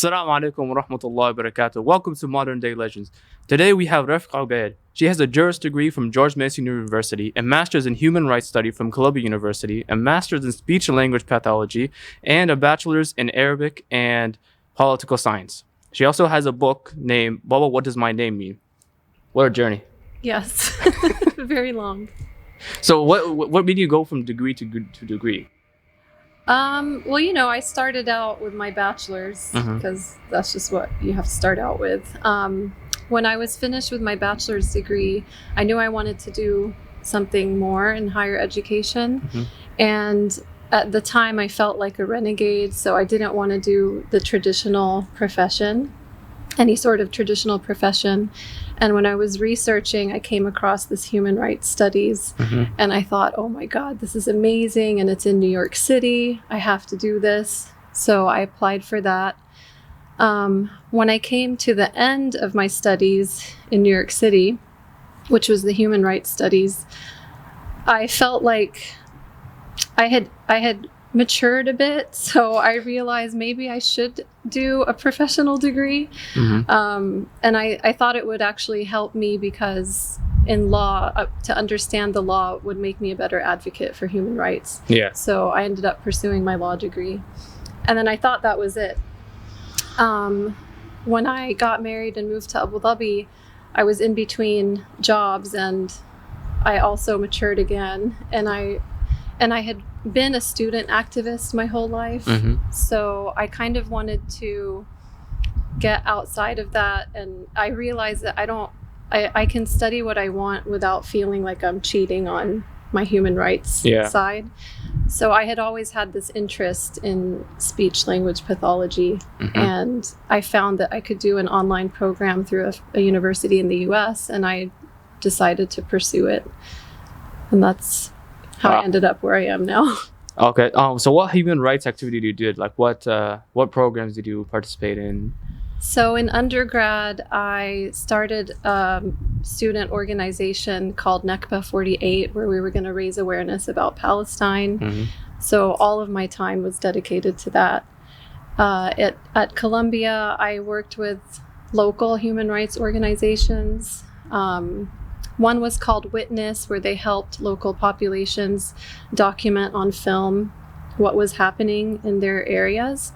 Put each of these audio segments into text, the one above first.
Assalamu alaikum wa rahmatullahi wa barakatuh. Welcome to Modern Day Legends. Today we have Rifk Ebeid. She has a Juris degree from George Mason University, a master's in human rights study from Columbia University, a master's in speech and language pathology, and a bachelor's in Arabic and political science. She also has a book named Baba, What Does My Name Mean? What a journey. Yes, very long. So what made you go from degree to degree? Well, I started out with my bachelor's because that's just what you have to start out with. When I was finished with my bachelor's degree, I knew I wanted to do something more in higher education. And at the time, I felt like a renegade, so I didn't want to do the traditional profession, any sort of traditional profession. And when I was researching, I came across this human rights studies, and I thought, oh my God, this is amazing. And it's in New York City. I have to do this. So I applied for that. When I came to the end of my studies in New York City, which was the human rights studies, I felt like I had matured a bit. So I realized maybe I should do a professional degree. And I thought it would actually help me because in law, to understand the law would make me a better advocate for human rights. Yeah. So I ended up pursuing my law degree. And then I thought that was it. When I got married and moved to Abu Dhabi, I was in between jobs and I also matured again. And I had been a student activist my whole life. So I kind of wanted to get outside of that. And I realized that I can study what I want without feeling like I'm cheating on my human rights side. So I had always had this interest in speech language pathology. And I found that I could do an online program through a university in the US, and I decided to pursue it. And that's how I ended up where I am now. Okay. So what human rights activity did you do? Like what programs did you participate in? So in undergrad, I started a student organization called NECPA 48, where we were going to raise awareness about Palestine. So all of my time was dedicated to that. At Columbia, I worked with local human rights organizations. One was called Witness, where they helped local populations document on film what was happening in their areas.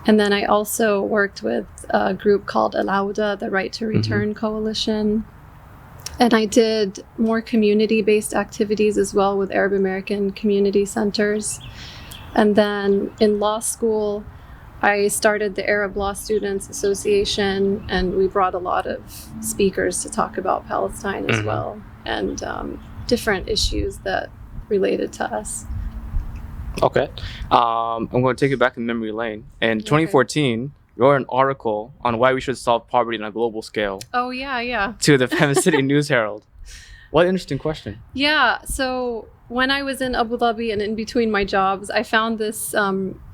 And then I also worked with a group called Al-Awda, the Right to Return Coalition. And I did more community-based activities as well with Arab American community centers. And then in law school, I started the Arab Law Students Association, and we brought a lot of speakers to talk about Palestine as well, and different issues that related to us. Okay. I'm going to take you back in memory lane. In 2014, you wrote an article on why we should solve poverty on a global scale. Oh, yeah. To the Famous City News Herald. What an interesting question. Yeah. So when I was in Abu Dhabi and in between my jobs, I found this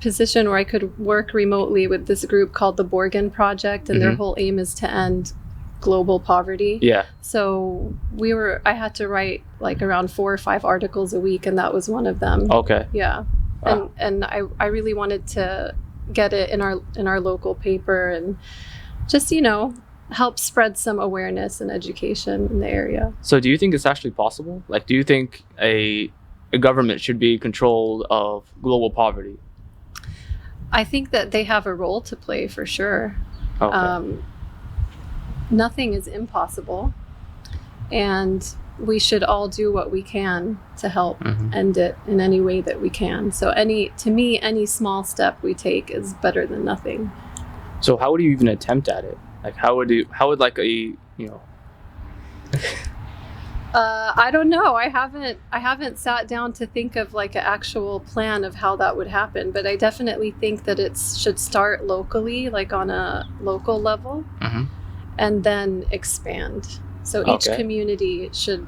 position where I could work remotely with this group called the Borgen Project, and their whole aim is to end global poverty. Yeah. So I had to write like around 4 or 5 articles a week, and that was one of them. Okay. Yeah. Wow. And I really wanted to get it in our local paper and just, help spread some awareness and education in the area. So do you think it's actually possible? Like, do you think a government should be in control of global poverty? I think that they have a role to play for sure. Okay. Nothing is impossible, and we should all do what we can to help end it in any way that we can. So to me, any small step we take is better than nothing. So how would you even attempt at it? Like, how would like a, I don't know. I haven't sat down to think of like an actual plan of how that would happen, but I definitely think that it should start locally, like on a local level, and then expand. So each community should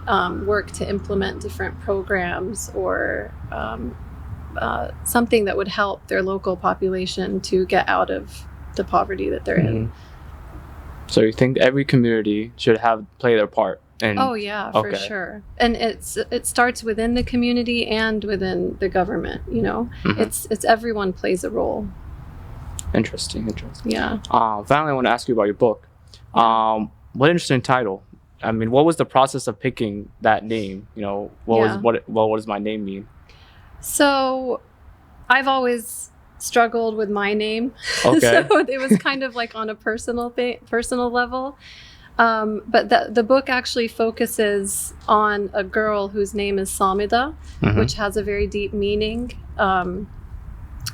work to implement different programs or something that would help their local population to get out of the poverty that they're in. So you think every community should play their part? Oh yeah, for sure. And it starts within the community and within the government. It's everyone plays a role. Interesting. Yeah. Finally, I want to ask you about your book. What interesting title. I mean, what was the process of picking that name? You know, what does my name mean? So I've always struggled with my name. Okay. So it was kind of like on a personal level. But the book actually focuses on a girl whose name is Samida, which has a very deep meaning.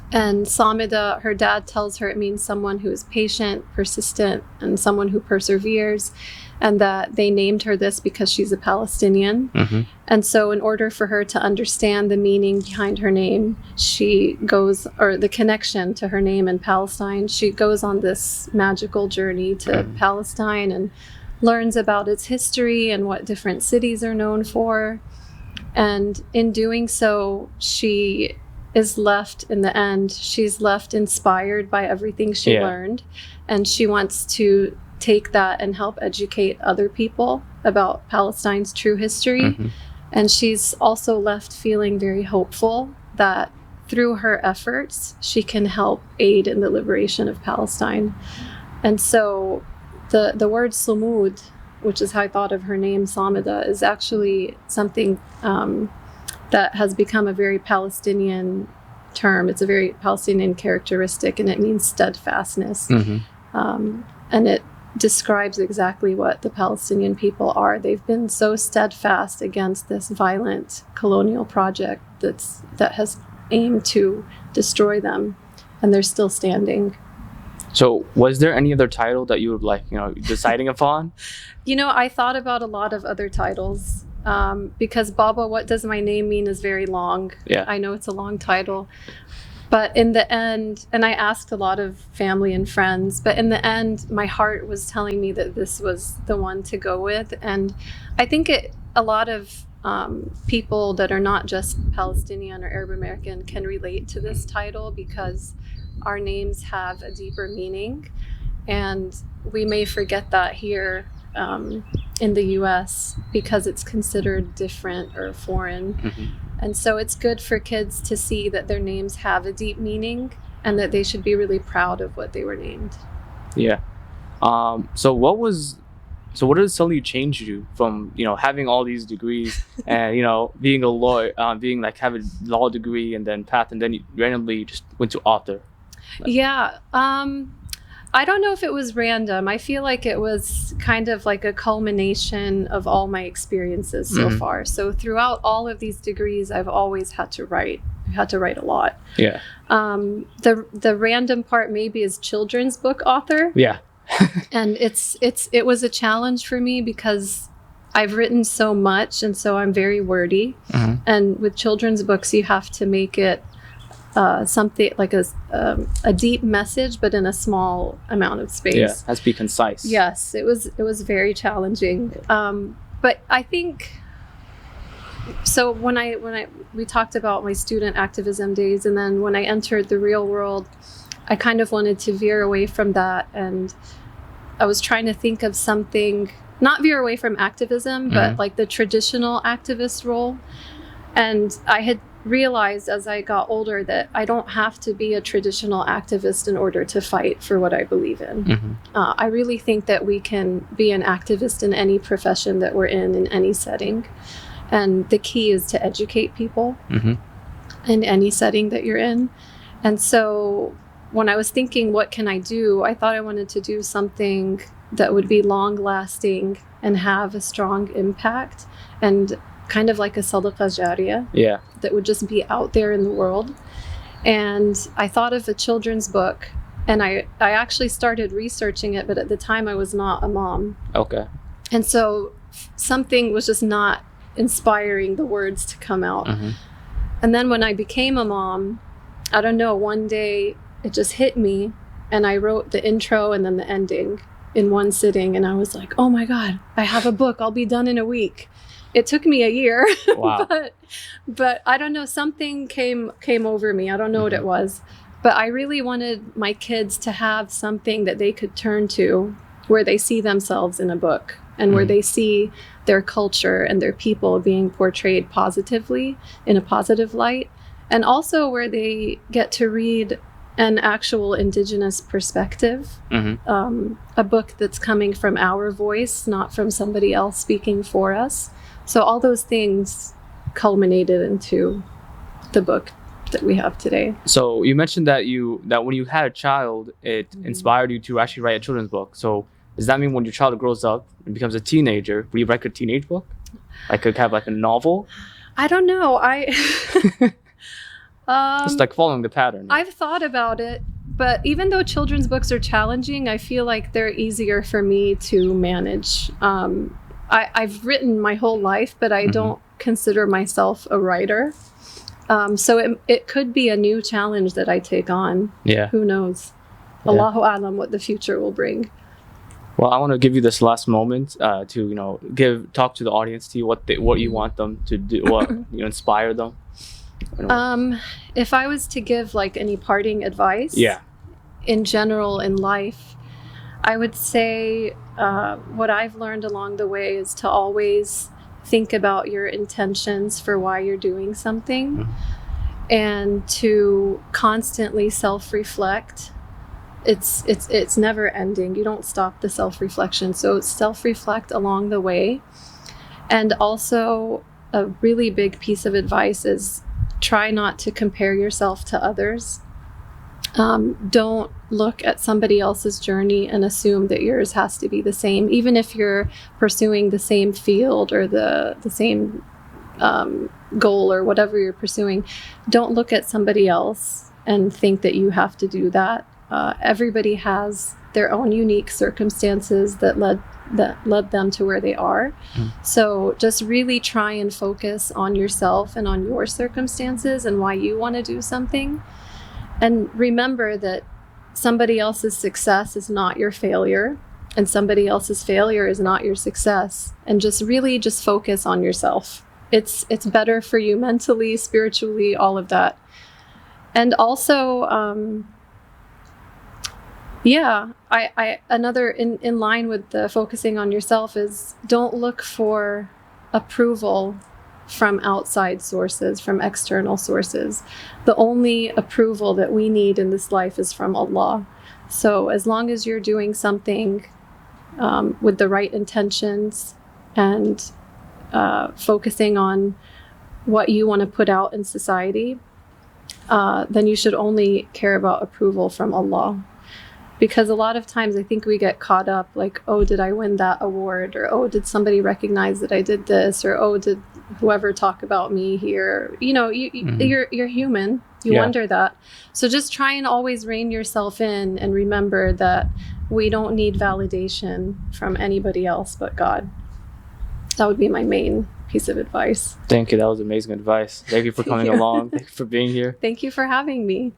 And Samida, her dad tells her it means someone who is patient, persistent, and someone who perseveres, and that they named her this because she's a Palestinian. And so in order for her to understand the meaning behind her name, or the connection to her name in Palestine, she goes on this magical journey to Palestine and learns about its history and what different cities are known for. And in doing so, she is left, in the end, she's left inspired by everything she learned. And she wants to take that and help educate other people about Palestine's true history. And she's also left feeling very hopeful that through her efforts, she can help aid in the liberation of Palestine. And so the word Sumud, which is how I thought of her name, Samida, is actually something that has become a very Palestinian term. It's a very Palestinian characteristic, and it means steadfastness. And it describes exactly what the Palestinian people are. They've been so steadfast against this violent colonial project that has aimed to destroy them, and they're still standing. So was there any other title that you were deciding upon? I thought about a lot of other titles. Because Baba, what does my name mean is very long. Yeah. I know it's a long title. But in the end, and I asked a lot of family and friends, but in the end, my heart was telling me that this was the one to go with. And I think a lot of people that are not just Palestinian or Arab American can relate to this title because our names have a deeper meaning. And we may forget that here in the US because it's considered different or foreign. And so it's good for kids to see that their names have a deep meaning and that they should be really proud of what they were named. Yeah. So what did suddenly change you from, having all these degrees and, being a lawyer, have a law degree and then path, and then you randomly just went to author? Yeah. I don't know if it was random. I feel like it was kind of like a culmination of all my experiences so far. So throughout all of these degrees, I've always had to write. I had to write a lot. Yeah. The random part maybe is children's book author. Yeah. And it was a challenge for me because I've written so much, and so I'm very wordy. And with children's books, you have to make it something like a deep message, but in a small amount of space. Yeah, has to be concise. Yes, it was very challenging. But I think so. When we talked about my student activism days, and then when I entered the real world, I kind of wanted to veer away from that, and I was trying to think of something, not veer away from activism, but like the traditional activist role. And I had realized as I got older that I don't have to be a traditional activist in order to fight for what I believe in. I really think that we can be an activist in any profession that we're in any setting. And the key is to educate people in any setting that you're in. And so when I was thinking, what can I do? I thought I wanted to do something that would be long lasting and have a strong impact, and kind of like a sadaqah jariyah that would just be out there in the world. And I thought of a children's book, and I actually started researching it, but at the time I was not a mom. Okay. And so something was just not inspiring the words to come out. And then when I became a mom, I don't know, one day it just hit me, and I wrote the intro and then the ending in one sitting, and I was like, oh my God, I have a book. I'll be done in a week. It took me a year. Wow. but I don't know, something came over me. I don't know what it was, but I really wanted my kids to have something that they could turn to where they see themselves in a book, and where they see their culture and their people being portrayed positively in a positive light, and also where they get to read an actual indigenous perspective, a book that's coming from our voice, not from somebody else speaking for us. So all those things culminated into the book that we have today. So you mentioned that when you had a child, it inspired you to actually write a children's book. So does that mean when your child grows up and becomes a teenager, will you write a teenage book? Like kind of like a novel? I don't know. Just like following the pattern. I've thought about it, but even though children's books are challenging, I feel like they're easier for me to manage. I've written my whole life, but I don't consider myself a writer. So it could be a new challenge that I take on. Yeah. Who knows? Yeah. Allahu Alam what the future will bring. Well, I want to give you this last moment to talk to the audience, to you what you want them to do, what inspire them. If I was to give like any parting advice, in general in life, I would say what I've learned along the way is to always think about your intentions for why you're doing something, and to constantly self-reflect. It's never ending. You don't stop the self-reflection. So self-reflect along the way. And also a really big piece of advice is try not to compare yourself to others. Don't look at somebody else's journey and assume that yours has to be the same, even if you're pursuing the same field or the same goal or whatever you're pursuing. Don't look at somebody else and think that you have to do that. Everybody has their own unique circumstances that led them to where they are. So just really try and focus on yourself and on your circumstances and why you want to do something. And remember that somebody else's success is not your failure, and somebody else's failure is not your success. And just really just focus on yourself. It's better for you mentally, spiritually, all of that. And also, another in line with the focusing on yourself is don't look for approval from outside sources, from external sources. The only approval that we need in this life is from Allah. So as long as you're doing something with the right intentions and focusing on what you want to put out in society, then you should only care about approval from Allah. Because a lot of times I think we get caught up like, oh, did I win that award? Or, oh, did somebody recognize that I did this? Or, oh, did whoever talk about me here? You're human. You wonder that. So just try and always rein yourself in and remember that we don't need validation from anybody else but God. That would be my main piece of advice. Thank you. That was amazing advice. Thank you for coming along. Thank you for being here. Thank you for having me.